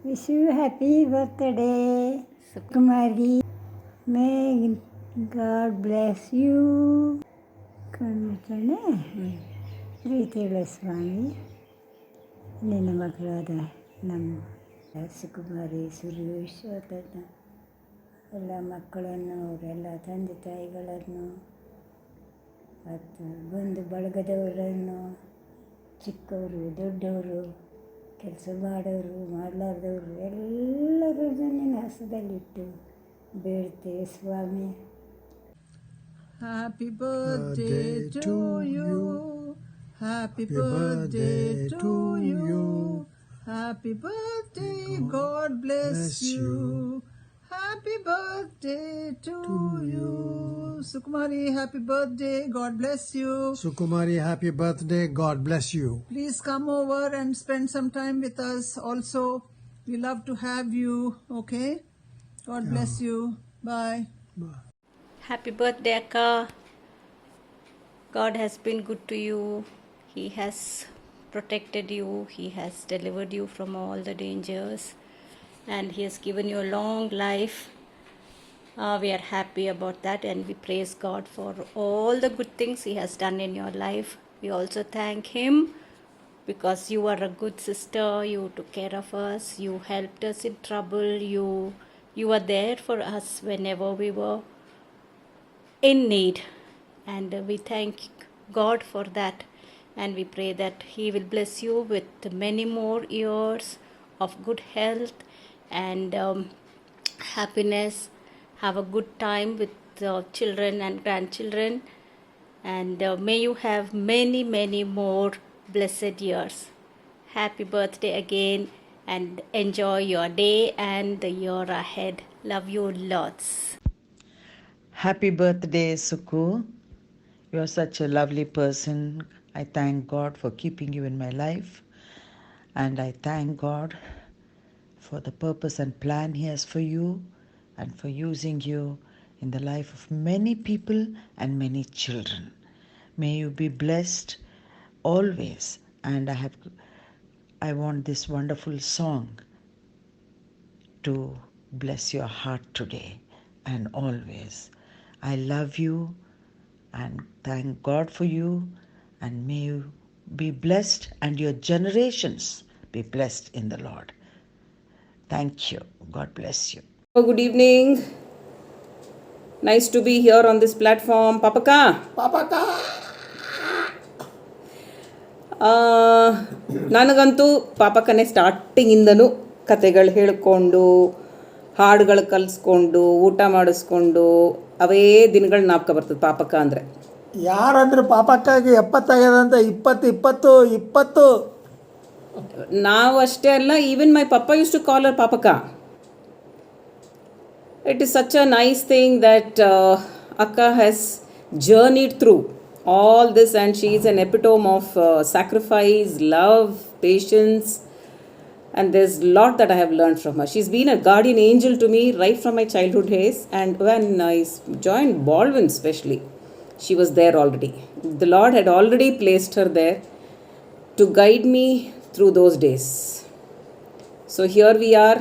Wish you happy birthday, Kumari. May God bless you. ಕಣ್ಮುಚ್ಚಣೆ ಪ್ರೀತಿಯುಳ್ಳ ಸ್ವಾಮಿ, ನಿನ್ನ ಮಕ್ಕಳಾದ ನಮ್ಮ ಸುಕುಮಾರಿ ಸುರೇಶ್ ಎಲ್ಲ ಮಕ್ಕಳನ್ನು, ಅವರೆಲ್ಲ ತಂದೆ ತಾಯಿಗಳನ್ನು ಮತ್ತು ಬಂಧು ಬಳಗದವರನ್ನು, ಚಿಕ್ಕವರು ದೊಡ್ಡವರು, ಕೆಲಸ ಮಾಡೋರು ಮಾಡಲಾರ್ದವರು ಎಲ್ಲರನ್ನು ನಿನ್ನ ಹಸದಲ್ಲಿಟ್ಟು ಬೇಡ್ತೇವೆ ಸ್ವಾಮಿ. Happy birthday to you. Happy birthday to you. Happy birthday, God bless you. Happy birthday to you. Sukumari, happy birthday, God bless you. Sukumari, happy birthday, God bless you. Please come over and spend some time with us also. We love to have you, okay? God bless you. Bye. Bye. Happy birthday, Akka. God has been good to you. He has protected you. He has delivered you from all the dangers. And He has given you a long life. We are happy about that, and we praise God for all the good things He has done in your life. We also thank Him because you are a good sister. You took care of us. You helped us in trouble. You were there for us whenever we were in need, and we thank God for that, and we pray that He will bless you with many more years of good health and happiness. Have a good time with children and grandchildren, and may you have many more blessed years. Happy birthday again, and enjoy your day and the year ahead. Love you lots. Happy birthday, Suku. You are such a lovely person. I thank God for keeping you in my life. And I thank God for the purpose and plan He has for you and for using you in the life of many people and many children. May you be blessed always. And I want this wonderful song to bless your heart today and always. I love you and thank God for you, and may you be blessed and your generations be blessed in the Lord. Thank you. God bless you. Good evening. Nice to be here on this platform. Papaka. ನನಗಂತೂ ಪಾಪಕ್ಕನೇ ಸ್ಟಾರ್ಟಿಂಗಿಂದನೂ ಕತೆಗಳು ಹೇಳಿಕೊಂಡು, ಹಾಡುಗಳು ಕಲಿಸ್ಕೊಂಡು, ಊಟ ಮಾಡಿಸ್ಕೊಂಡು ಅವೇ ದಿನಗಳು ಜ್ಞಾಪಕ ಬರ್ತದೆ ಪಾಪಕ್ಕ ಅಂದರೆ. ಯಾರಂದ್ರೆ ಪಾಪಕ್ಕಾಗಿ 70 ಆಗ್ಯದಂತ 20 ನಾವು ಅಷ್ಟೇ ಅಲ್ಲ, even my papa used to call her ಪಾಪಕ್ಕ. It is such a nice thing that Akka has journeyed through all this, and she is an epitome of sacrifice, love, patience, and there's a lot that I have learned from her. She's been a guardian angel to me right from my childhood days, and when I joined Baldwin especially, she was there already. The Lord had already placed her there to guide me through those days. So here we are,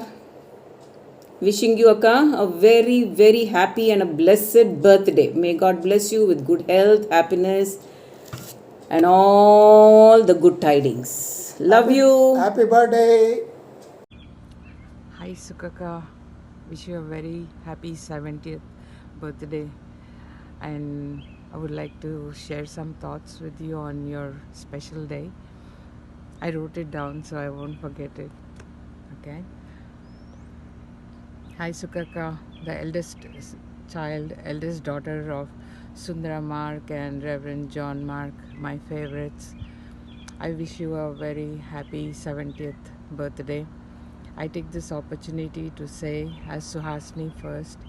wishing you, Akka, a very happy and a blessed birthday. May God bless you with good health, happiness, and all the good tidings. Love you. Happy birthday. Hi Sukaka, wish you a very happy 70th birthday, and I would like to share some thoughts with you on your special day. I wrote it down so I won't forget it. Okay. Hi Sukaka, the eldest daughter of Sundara Mark and Reverend John Mark, my favorites. I wish you a very happy 70th birthday. I take this opportunity to say, as Suhasini first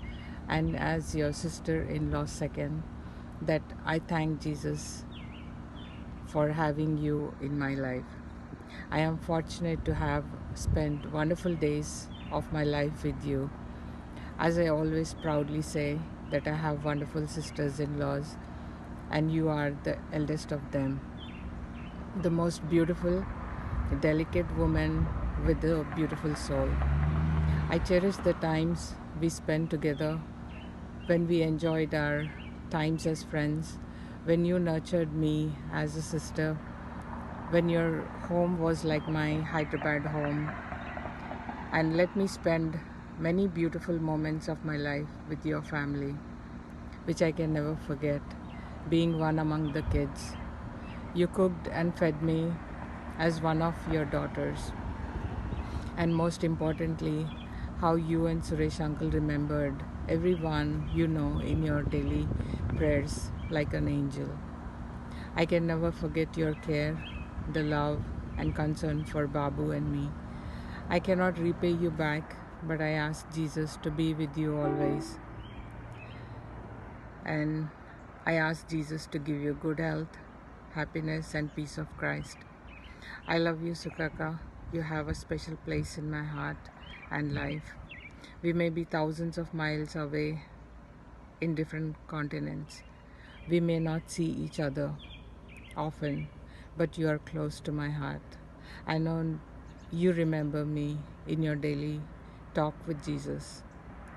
and as your sister-in-law second, that I thank Jesus for having you in my life. I am fortunate to have spent wonderful days of my life with you. As I always proudly say that I have wonderful sisters-in-laws, and you are the eldest of them. The most beautiful, delicate woman with a beautiful soul. I cherish the times we spent together, when we enjoyed our times as friends, when you nurtured me as a sister, when your home was like my Hyderabad home, and let me spend many beautiful moments of my life with your family, which I can never forget, being one among the kids. You cooked and fed me as one of your daughters. And most importantly, how you and Suresh uncle remembered everyone you know in your daily prayers like an angel. I can never forget your care, the love and concern for Babu and me. I cannot repay you back, but I ask Jesus to be with you always. And I ask Jesus to give you good health, happiness, and peace of Christ. I love you, Sukaka. You have a special place in my heart and life. We may be thousands of miles away in different continents. We may not see each other often, but you are close to my heart. I know you remember me in your daily talk with Jesus.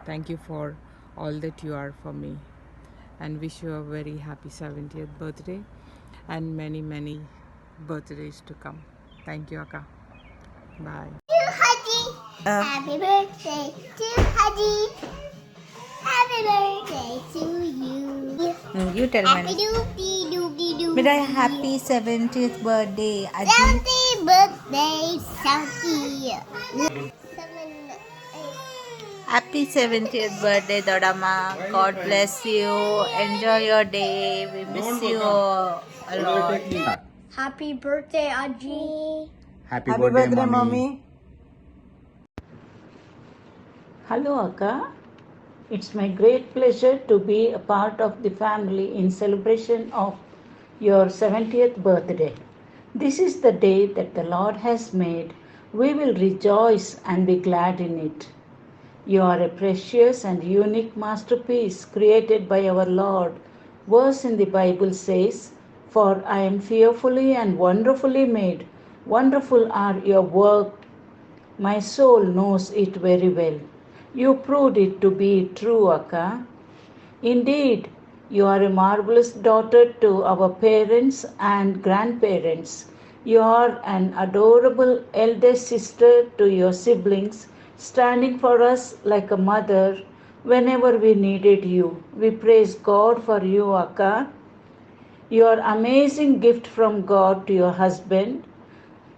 Thank you for all that you are for me, and wish you a very happy 70th birthday and many, many birthdays to come. Thank you, Akka. Bye. Happy birthday to Haji. Happy birthday to you. You tell Happy me. doopy doopy doo. Mira, happy 70th birthday, Aji. 70 birthday, 70. 7, 8. Happy 70th birthday, Dodama. God bless you. Enjoy your day. We miss you a lot. Happy birthday, Aji. Happy birthday, mommy. Hello, Akka. It's my great pleasure to be a part of the family in celebration of your 70th birthday. This is the day that the Lord has made. We will rejoice and be glad in it. You are a precious and unique masterpiece created by our Lord. Verse in the Bible says, "For I am fearfully and wonderfully made. Wonderful are your works. My soul knows it very well." You proved it to be true, Akka. Indeed, you are a marvelous daughter to our parents and grandparents. You are an adorable elder sister to your siblings, standing for us like a mother whenever we needed you. We praise God for you, Akka. Your amazing gift from God to your husband.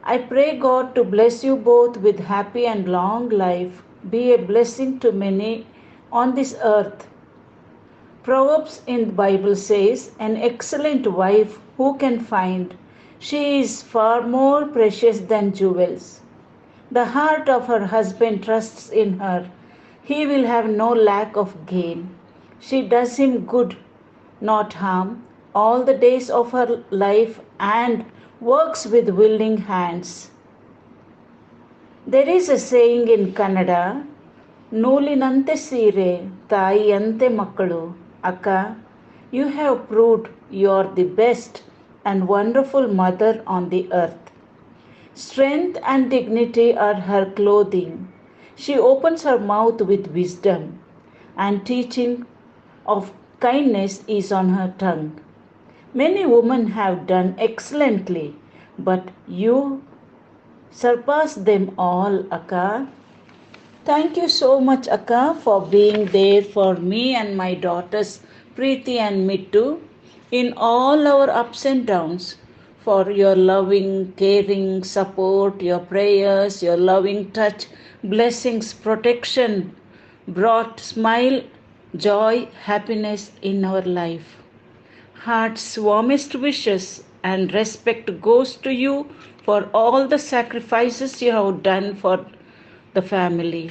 I pray God to bless you both with happy and long life. Be a blessing to many on this earth. Proverbs in the Bible says, "An excellent wife who can find? She is far more precious than jewels." The heart of her husband trusts in her. He will have no lack of gain. She does him good, not harm, all the days of her life and works with willing hands. There is a saying in Kannada, "Noolinante sire, taiyante makkalu." Akka, you have proved you are the best and wonderful mother on the earth. Strength and dignity are her clothing. She opens her mouth with wisdom, and teaching of kindness is on her tongue. Many women have done excellently, but you surpass them all, Akka. Thank you so much, Akka, for being there for me and my daughters Preeti and Mittu in all our ups and downs, for your loving, caring support, your prayers, your loving touch, blessings, protection brought smile, joy, happiness in our life. Heart's warmest wishes and respect goes to you for all the sacrifices you have done for the family.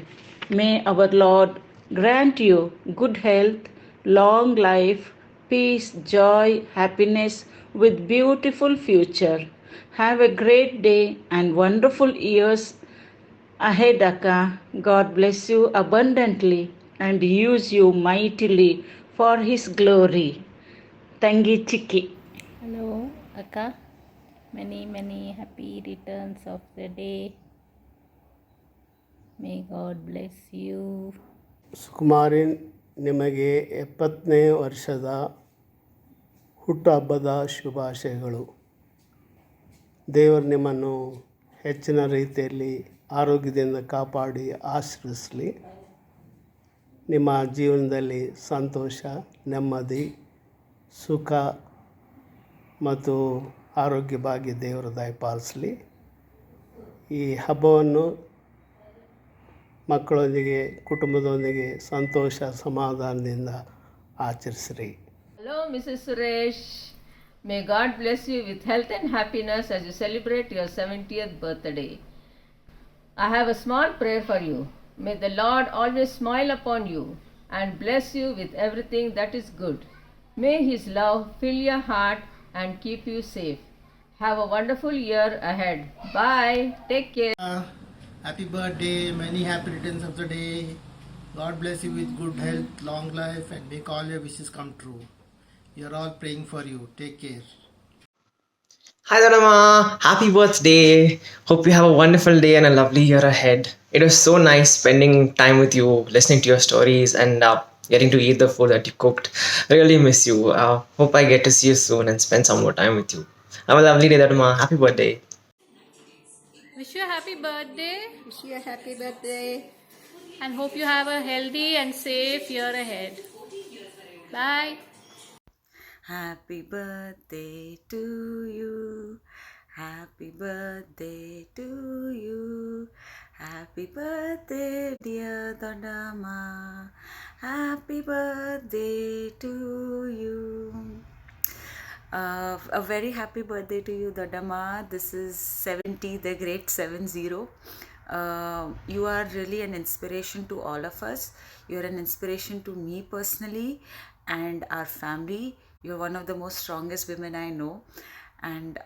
May our Lord grant you good health, long life, peace, joy, happiness with beautiful future. Have a great day and wonderful years ahead, Akka. God bless you abundantly and use you mightily for His glory. Tangi Chiki. Hello, Akka. Many, many happy returns of the day. May God bless you. ಸುಕುಮಾರಿ, ನಿಮಗೆ 70ನೇ ವರ್ಷದ ಹುಟ್ಟುಹಬ್ಬದ ಶುಭಾಶಯಗಳು. ದೇವರು ನಿಮ್ಮನ್ನು ಹೆಚ್ಚಿನ ರೀತಿಯಲ್ಲಿ ಆರೋಗ್ಯದಿಂದ ಕಾಪಾಡಿ ಆಶೀರ್ವದಿಸಲಿ. ನಿಮ್ಮ ಜೀವನದಲ್ಲಿ ಸಂತೋಷ, ನೆಮ್ಮದಿ, ಸುಖ ಮತ್ತು ಆರೋಗ್ಯ ಭಾಗ್ಯ ದೇವರು ದಯಪಾಲಿಸಲಿ. ಈ ಹಬ್ಬವನ್ನು ಮಕ್ಕಳೊಂದಿಗೆ, ಕುಟುಂಬದೊಂದಿಗೆ ಸಂತೋಷ ಸಮಾಧಾನದಿಂದ ಆಚರಿಸಿರಿ. Hello, Mrs. Suresh. May God bless you with health and happiness as you celebrate your 70th birthday. I have a small prayer for you. May the Lord always smile upon you and bless you with everything that is good. May His love fill your heart and keep you safe. Have a wonderful year ahead. Bye. Take care. Happy birthday, many happy returns of the day. God bless you with good health, long life, and make all your wishes come true. We are all praying for you. Take care. Hi Dodama, happy birthday. Hope you have a wonderful day and a lovely year ahead. It was so nice spending time with you, listening to your stories and getting to eat the food that you cooked. Really miss you. Hope I get to see you soon and spend some more time with you. Have a lovely day Dodama. Happy birthday. Wish you a happy birthday. Wish you a happy birthday. And hope you have a healthy and safe year ahead. Bye. Happy birthday to you. Happy birthday to you. Happy birthday, dear Dodama. Happy birthday to you. A very happy birthday to you, Dodama. This is 70, the great 70. You are really an inspiration to all of us. You are an inspiration to me personally and our family. You're one of the most strongest women I know. And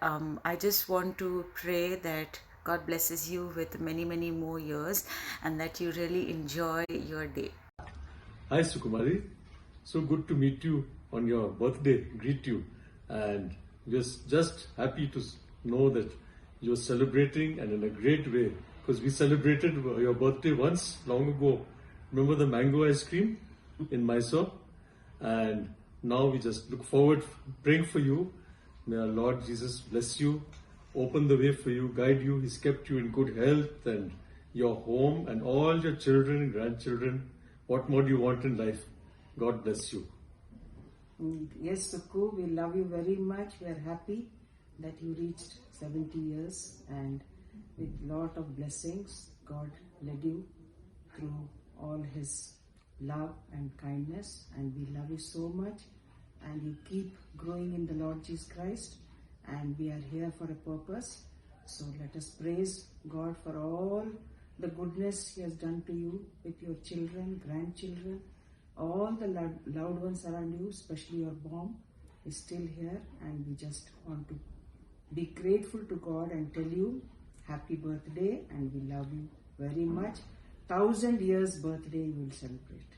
I just want to pray that God blesses you with many, many more years and that you really enjoy your day. Hi Sukumari, so good to meet you on your birthday, greet you, and just happy to know that you're celebrating and in a great way, because we celebrated your birthday once long ago. Remember the mango ice cream in Mysore? And now we just look forward, praying for you. May our Lord Jesus bless you, open the way for you, guide you. He's kept you in good health and your home and all your children and grandchildren. What more do you want in life? God bless you. Yes, Sukhu, we love you very much. We are happy that you reached 70 years and with lot of blessings. God led you through all His love and kindness, and we love you so much, and you keep growing in the Lord Jesus Christ, and we are here for a purpose. So let us praise God for all the goodness He has done to you with your children, grandchildren, all the loved ones around you, especially your mom is still here, and we just want to be grateful to God and tell you happy birthday, and we love you very much. 1000 years birthday you will celebrate.